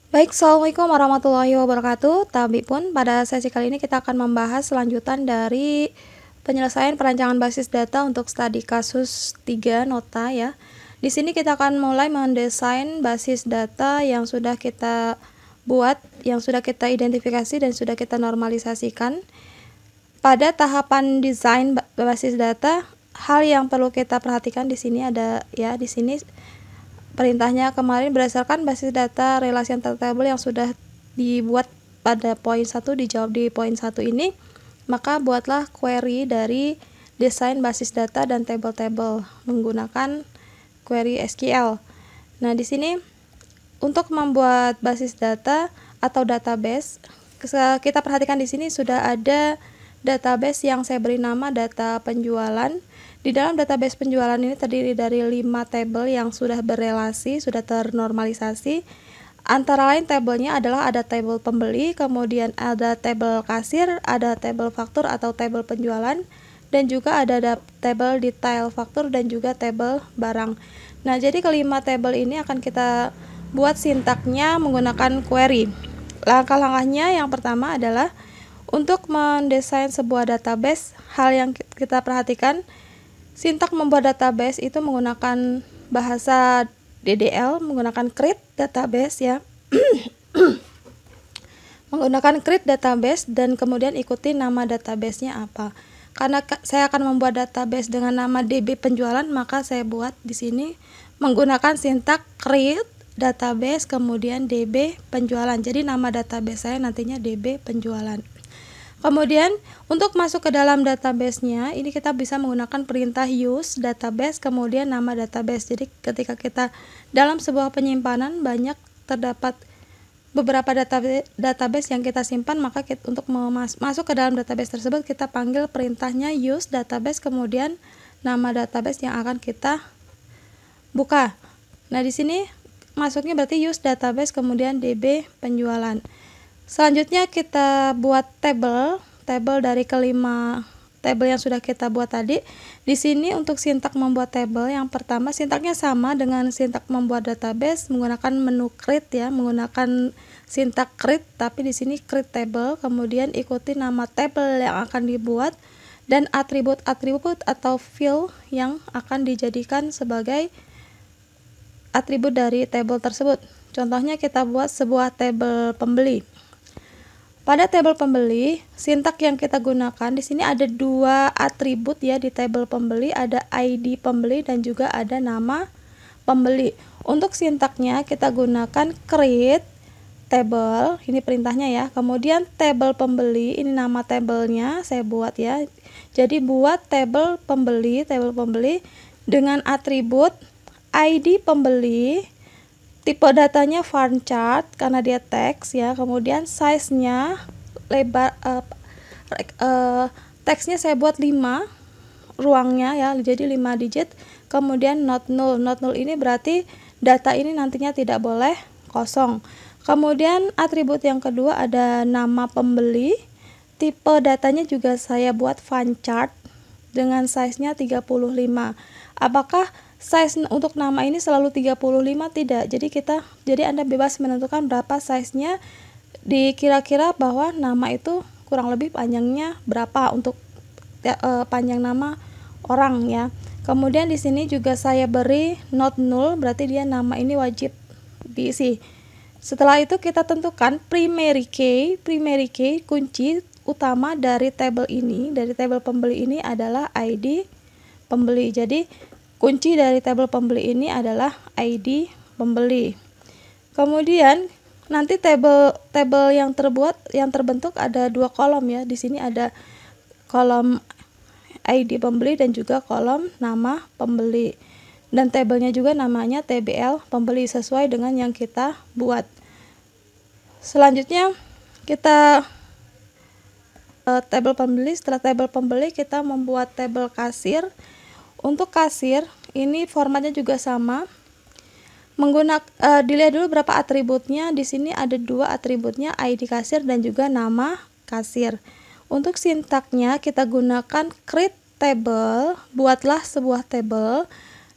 Baik, Assalamualaikum warahmatullahi wabarakatuh. Tapi pun pada sesi kali ini kita akan membahas selanjutan dari penyelesaian perancangan basis data untuk studi kasus 3 nota ya. Di sini kita akan mulai mendesain basis data yang sudah kita buat, yang sudah kita identifikasi dan sudah kita normalisasikan. Pada tahapan desain basis data, hal yang perlu kita perhatikan di sini ada ya, di sini perintahnya kemarin berdasarkan basis data relational table yang sudah dibuat pada poin 1 dijawab di poin 1 ini, maka buatlah query dari desain basis data dan table-table menggunakan query SQL. Nah, di sini untuk membuat basis data atau database, kita perhatikan di sini sudah ada database yang saya beri nama data penjualan. Di dalam database penjualan ini terdiri dari 5 tabel yang sudah berelasi, sudah ternormalisasi. Antara lain tabelnya adalah ada tabel pembeli, kemudian ada tabel kasir, ada tabel faktur atau tabel penjualan, dan juga ada tabel detail faktur dan juga tabel barang. Nah, jadi kelima tabel ini akan kita buat sintaknya menggunakan query. Langkah-langkahnya yang pertama adalah untuk mendesain sebuah database, hal yang kita perhatikan, sintak membuat database itu menggunakan bahasa DDL, menggunakan create database ya. Menggunakan create database dan kemudian ikuti nama databasenya apa. Karena saya akan membuat database dengan nama DB penjualan, maka saya buat di sini menggunakan sintak create database kemudian DB penjualan. Jadi nama database saya nantinya DB penjualan. Kemudian untuk masuk ke dalam database-nya, ini kita bisa menggunakan perintah use database kemudian nama database. Jadi ketika kita dalam sebuah penyimpanan banyak terdapat beberapa database yang kita simpan, maka untuk masuk ke dalam database tersebut kita panggil perintahnya use database kemudian nama database yang akan kita buka. Nah, di sini masuknya berarti use database kemudian DB penjualan. Selanjutnya kita buat tabel dari kelima tabel yang sudah kita buat tadi. Di sini untuk sintak membuat tabel, yang pertama sintaknya sama dengan sintak membuat database menggunakan menu create ya, menggunakan sintak create, tapi di sini create table, kemudian ikuti nama tabel yang akan dibuat dan atribut-atribut atau field yang akan dijadikan sebagai atribut dari tabel tersebut. Contohnya kita buat sebuah tabel pembeli. Pada tabel pembeli, sintak yang kita gunakan di sini ada dua atribut ya di tabel pembeli, ada ID pembeli dan juga ada nama pembeli. Untuk sintaknya kita gunakan create table, ini perintahnya ya. Kemudian tabel pembeli, ini nama tabelnya saya buat ya. Jadi buat tabel pembeli dengan atribut ID pembeli. Tipe datanya varchar chart karena dia teks ya, kemudian size-nya lebar teksnya saya buat 5 ruangnya ya, jadi 5 digit. Kemudian not null ini berarti data ini nantinya tidak boleh kosong. Kemudian atribut yang kedua ada nama pembeli, tipe datanya juga saya buat varchar chart dengan size-nya 35. Apakah size untuk nama ini selalu 35? Tidak. Jadi Anda bebas menentukan berapa size-nya. Dikira-kira bahwa nama itu kurang lebih panjangnya berapa untuk panjang nama orang ya. Kemudian di sini juga saya beri not null, berarti dia nama ini wajib diisi. Setelah itu kita tentukan primary key kunci utama dari tabel ini, dari tabel pembeli ini adalah ID pembeli. Jadi kunci dari tabel pembeli ini adalah ID pembeli. Kemudian nanti tabel yang terbentuk ada 2 kolom ya. Di sini ada kolom ID pembeli dan juga kolom nama pembeli. Dan tabelnya juga namanya TBL pembeli sesuai dengan yang kita buat. Selanjutnya kita tabel pembeli. Setelah tabel pembeli kita membuat tabel kasir. Untuk kasir ini formatnya juga sama. Dilihat dulu berapa atributnya. Di sini ada 2 atributnya, ID kasir dan juga nama kasir. Untuk sintaknya kita gunakan create table, buatlah sebuah table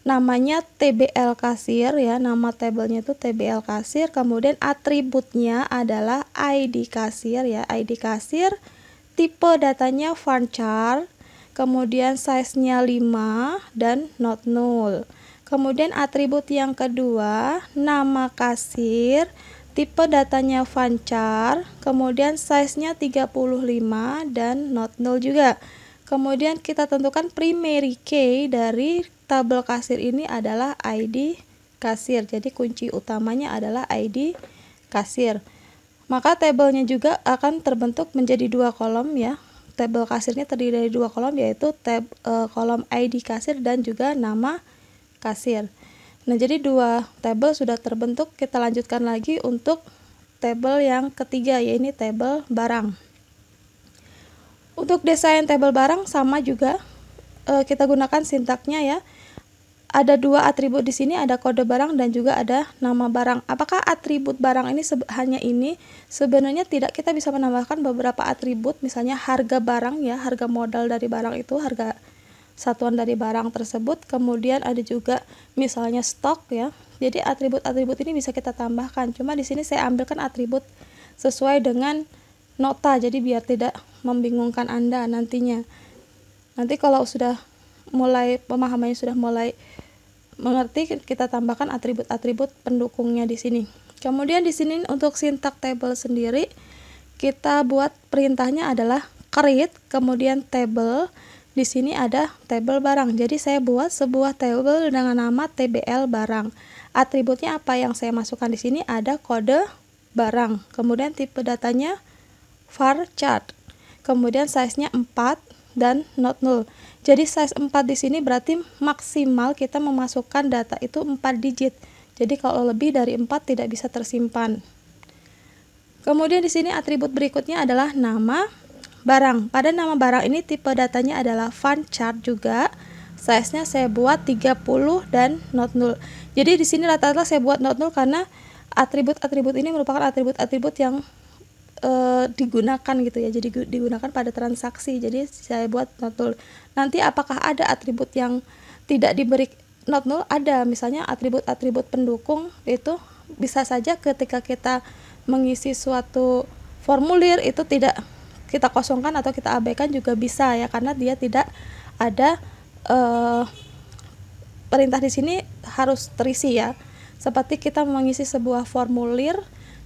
namanya TBL kasir ya, nama tabelnya itu TBL kasir, kemudian atributnya adalah ID kasir ya, ID kasir, tipe datanya varchar, kemudian size-nya 5 dan not null. Kemudian atribut yang kedua, nama kasir, tipe datanya varchar, kemudian size-nya 35 dan not null juga. Kemudian kita tentukan primary key dari tabel kasir ini adalah ID kasir. Jadi kunci utamanya adalah ID kasir. Maka tabelnya juga akan terbentuk menjadi dua kolom ya. Tabel kasirnya terdiri dari dua kolom, yaitu kolom ID kasir dan juga nama kasir. Nah, jadi dua tabel sudah terbentuk. Kita lanjutkan lagi untuk tabel yang ketiga, yaitu tabel barang. Untuk desain tabel barang sama juga, kita gunakan sintaknya ya. Ada dua atribut di sini, ada kode barang dan juga ada nama barang. Apakah atribut barang ini hanya ini? Sebenarnya tidak, kita bisa menambahkan beberapa atribut, misalnya harga barang ya, harga modal dari barang itu, harga satuan dari barang tersebut. Kemudian ada juga misalnya stok ya. Jadi atribut-atribut ini bisa kita tambahkan. Cuma di sini saya ambilkan atribut sesuai dengan nota, jadi biar tidak membingungkan Anda nantinya. Nanti kalau sudah mulai pemahamannya sudah mulai mengerti, kita tambahkan atribut-atribut pendukungnya di sini. Kemudian di sini untuk sintak table sendiri, kita buat perintahnya adalah create, kemudian table. Di sini ada table barang. Jadi saya buat sebuah table dengan nama TBL barang. Atributnya apa yang saya masukkan di sini? Ada kode barang. Kemudian tipe datanya varchar. Kemudian size-nya 4 dan not null. Jadi size 4 di sini berarti maksimal kita memasukkan data itu 4 digit. Jadi kalau lebih dari 4 tidak bisa tersimpan. Kemudian di sini atribut berikutnya adalah nama barang. Pada nama barang ini tipe datanya adalah varchar juga. Size-nya saya buat 30 dan not null. Jadi di sini rata-rata saya buat not null karena atribut-atribut ini merupakan atribut-atribut yang digunakan gitu ya, jadi digunakan pada transaksi. Jadi saya buat not null. Nanti apakah ada atribut yang tidak diberi not null? Ada, misalnya atribut-atribut pendukung itu bisa saja ketika kita mengisi suatu formulir itu tidak kita kosongkan atau kita abaikan juga bisa ya, karena dia tidak ada perintah di sini harus terisi ya. Seperti kita mengisi sebuah formulir,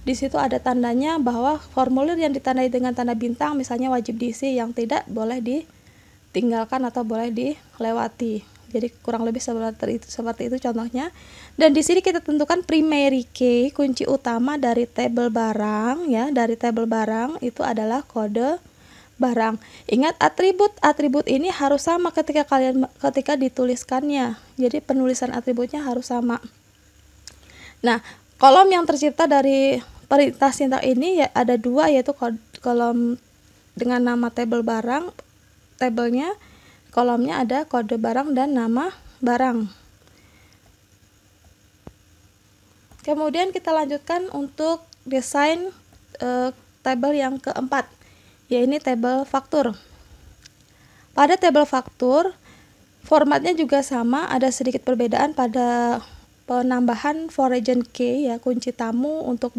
di situ ada tandanya bahwa formulir yang ditandai dengan tanda bintang misalnya wajib diisi, yang tidak boleh ditinggalkan atau boleh dilewati. Jadi kurang lebih seperti itu contohnya. Dan di sini kita tentukan primary key, kunci utama dari tabel barang ya. Dari tabel barang itu adalah kode barang. Ingat, atribut ini harus sama ketika dituliskannya. Jadi penulisan atributnya harus sama. Nah, kolom yang tercipta dari perintah sintak ini ya ada dua, yaitu kolom dengan nama tabel barang, tabelnya, kolomnya ada kode barang dan nama barang. Kemudian kita lanjutkan untuk desain tabel yang keempat, yaitu tabel faktur. Pada tabel faktur formatnya juga sama, ada sedikit perbedaan pada penambahan foreign key ya, kunci tamu untuk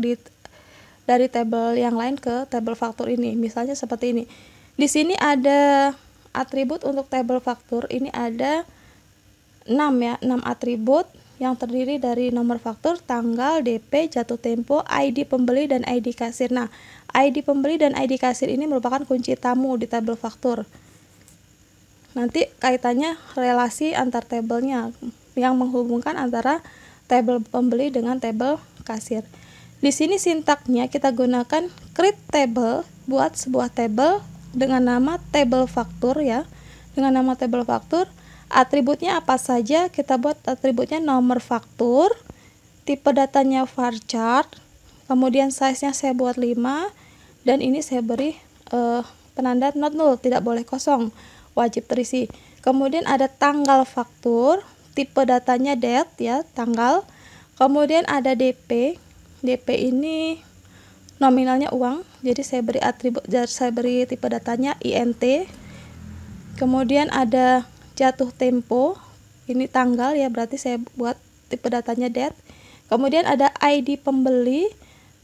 dari tabel yang lain ke tabel faktur ini. Misalnya seperti ini. Di sini ada atribut untuk tabel faktur, ini ada 6 ya, 6 atribut yang terdiri dari nomor faktur, tanggal, DP, jatuh tempo, ID pembeli dan ID kasir. Nah, ID pembeli dan ID kasir ini merupakan kunci tamu di tabel faktur. Nanti kaitannya relasi antar tabelnya yang menghubungkan antara tabel pembeli dengan tabel kasir. Di sini sintaknya kita gunakan create table, buat sebuah table dengan nama table faktur ya. Dengan nama table faktur, atributnya apa saja? Kita buat atributnya nomor faktur, tipe datanya varchar, kemudian size-nya saya buat 5 dan ini saya beri penanda not null, tidak boleh kosong, wajib terisi. Kemudian ada tanggal faktur, tipe datanya date ya, tanggal. Kemudian ada DP. DP ini nominalnya uang, jadi saya beri tipe datanya INT. Kemudian ada jatuh tempo, ini tanggal ya, berarti saya buat tipe datanya date. Kemudian ada ID pembeli,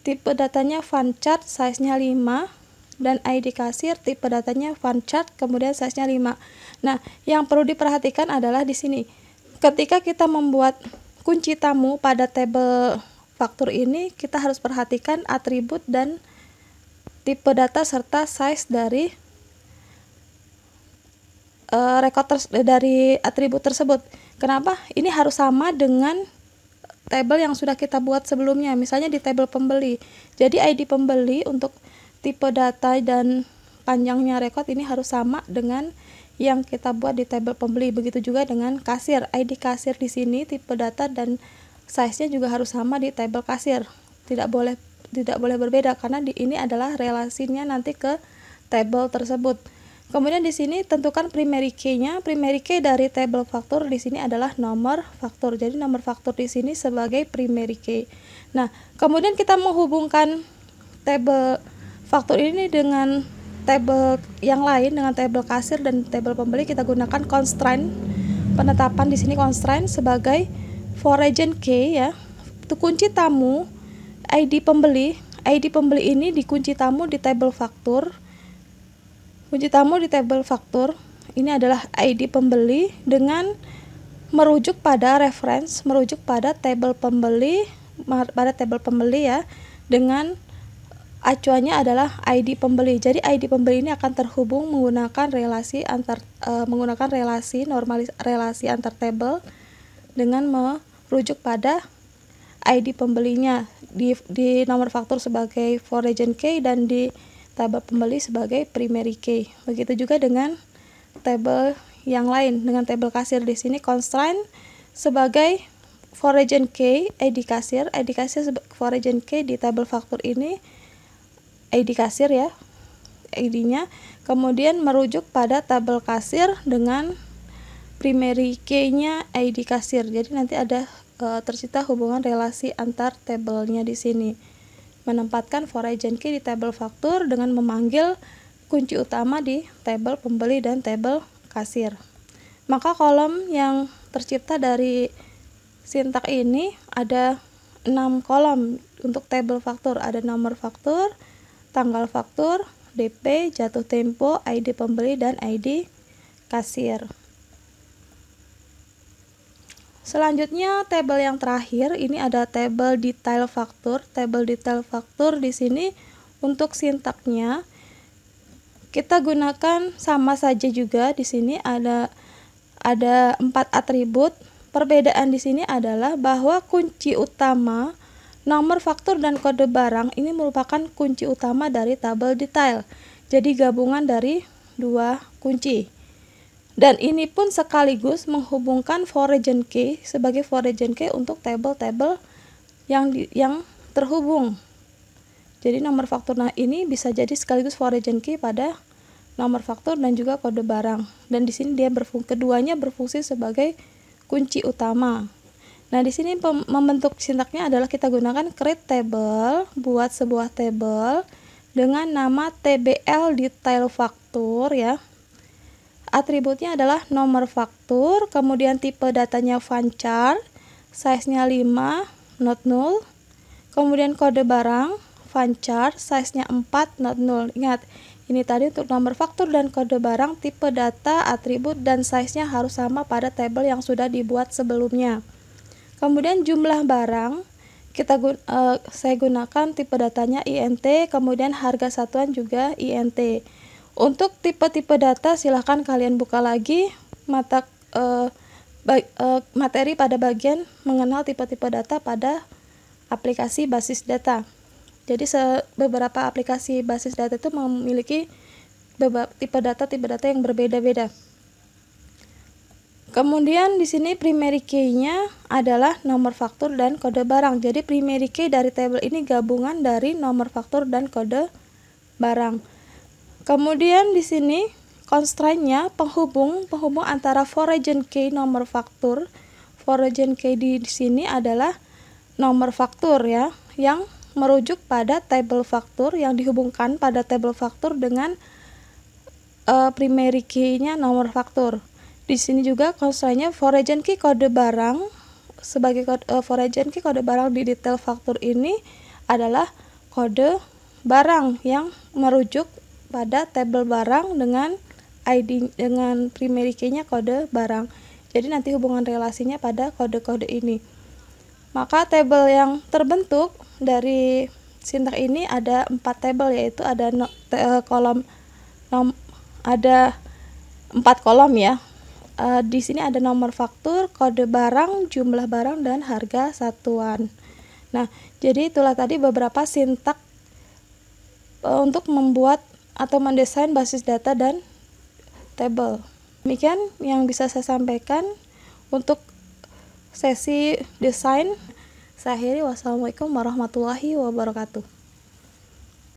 tipe datanya fund chart, size-nya 5, dan ID kasir, tipe datanya fund chart, kemudian size-nya 5. Nah, yang perlu diperhatikan adalah di sini. Ketika kita membuat kunci tamu pada tabel faktur ini, kita harus perhatikan atribut dan tipe data serta size dari dari atribut tersebut. Kenapa? Ini harus sama dengan tabel yang sudah kita buat sebelumnya, misalnya di tabel pembeli. Jadi ID pembeli untuk tipe data dan panjangnya rekod ini harus sama dengan yang kita buat di tabel pembeli. Begitu juga dengan kasir. ID kasir di sini tipe data dan size-nya juga harus sama di tabel kasir. Tidak boleh berbeda karena ini adalah relasinya nanti ke tabel tersebut. Kemudian di sini tentukan primary key-nya. Primary key dari tabel faktur di sini adalah nomor faktur. Jadi nomor faktur di sini sebagai primary key. Nah, kemudian kita menghubungkan tabel faktur ini dengan tabel yang lain, dengan tabel kasir dan tabel pembeli. Kita gunakan constraint. Penetapan di sini constraint sebagai foreign key ya. Itu kunci tamu ID pembeli. ID pembeli ini dikunci tamu di tabel faktur. Kunci tamu di tabel faktur ini adalah ID pembeli dengan merujuk pada reference, merujuk pada tabel pembeli, ya, dengan acuannya adalah ID pembeli. Jadi ID pembeli ini akan terhubung menggunakan relasi relasi antar tabel dengan merujuk pada ID pembelinya di nomor faktur sebagai foreign key dan di tabel pembeli sebagai primary key. Begitu juga dengan tabel yang lain, dengan tabel kasir di sini constraint sebagai foreign key ID kasir foreign key di tabel faktur ini ID kasir ya, ID-nya, kemudian merujuk pada tabel kasir dengan primary key-nya ID kasir. Jadi nanti ada tercipta hubungan relasi antar tabelnya di sini. Menempatkan foreign key di tabel faktur dengan memanggil kunci utama di tabel pembeli dan tabel kasir. Maka kolom yang tercipta dari sintak ini ada 6 kolom untuk tabel faktur. Ada nomor faktur, tanggal faktur, DP, jatuh tempo, ID pembeli, dan ID kasir. Selanjutnya tabel yang terakhir ini ada tabel detail faktur. Tabel detail faktur di sini untuk sintaknya kita gunakan sama saja juga. Di sini ada 4 atribut. Perbedaan di sini adalah bahwa kunci utama, nomor faktur dan kode barang ini merupakan kunci utama dari tabel detail. Jadi gabungan dari 2 kunci. Dan ini pun sekaligus menghubungkan foreign key sebagai foreign key untuk tabel-tabel yang terhubung. Jadi nomor faktur ini bisa jadi sekaligus foreign key pada nomor faktur dan juga kode barang. Dan di sini keduanya berfungsi sebagai kunci utama. Nah, di sini membentuk sintaknya adalah kita gunakan create table, buat sebuah table dengan nama TBL detail faktur ya. Atributnya adalah nomor faktur, kemudian tipe datanya fund chart, size-nya 5, not null. Kemudian kode barang, fund chart, size-nya 4, not null. Ingat, ini tadi untuk nomor faktur dan kode barang, tipe data, atribut, dan size-nya harus sama pada tabel yang sudah dibuat sebelumnya. Kemudian jumlah barang, saya gunakan tipe datanya INT, kemudian harga satuan juga INT. Untuk tipe-tipe data silahkan kalian buka lagi materi pada bagian mengenal tipe-tipe data pada aplikasi basis data. Jadi beberapa aplikasi basis data itu memiliki tipe data yang berbeda-beda. Kemudian di sini primary key-nya adalah nomor faktur dan kode barang. Jadi primary key dari tabel ini gabungan dari nomor faktur dan kode barang. Kemudian di sini constraint-nya penghubung antara foreign key nomor faktur. Foreign key di sini adalah nomor faktur ya, yang merujuk pada tabel faktur, yang dihubungkan pada tabel faktur dengan primary key-nya nomor faktur. Di sini juga constraint-nya foreign key kode barang. Sebagai foreign key kode barang di detail faktur ini adalah kode barang yang merujuk pada tabel barang dengan ID dengan primary key-nya kode barang. Jadi nanti hubungan relasinya pada kode-kode ini. Maka tabel yang terbentuk dari sintak ini ada 4 tabel, yaitu ada ada 4 kolom ya. Di sini ada nomor faktur, kode barang, jumlah barang, dan harga satuan. Nah, jadi itulah tadi beberapa sintak untuk membuat atau mendesain basis data dan tabel. Demikian yang bisa saya sampaikan untuk sesi desain. Saya akhiri, wassalamualaikum warahmatullahi wabarakatuh.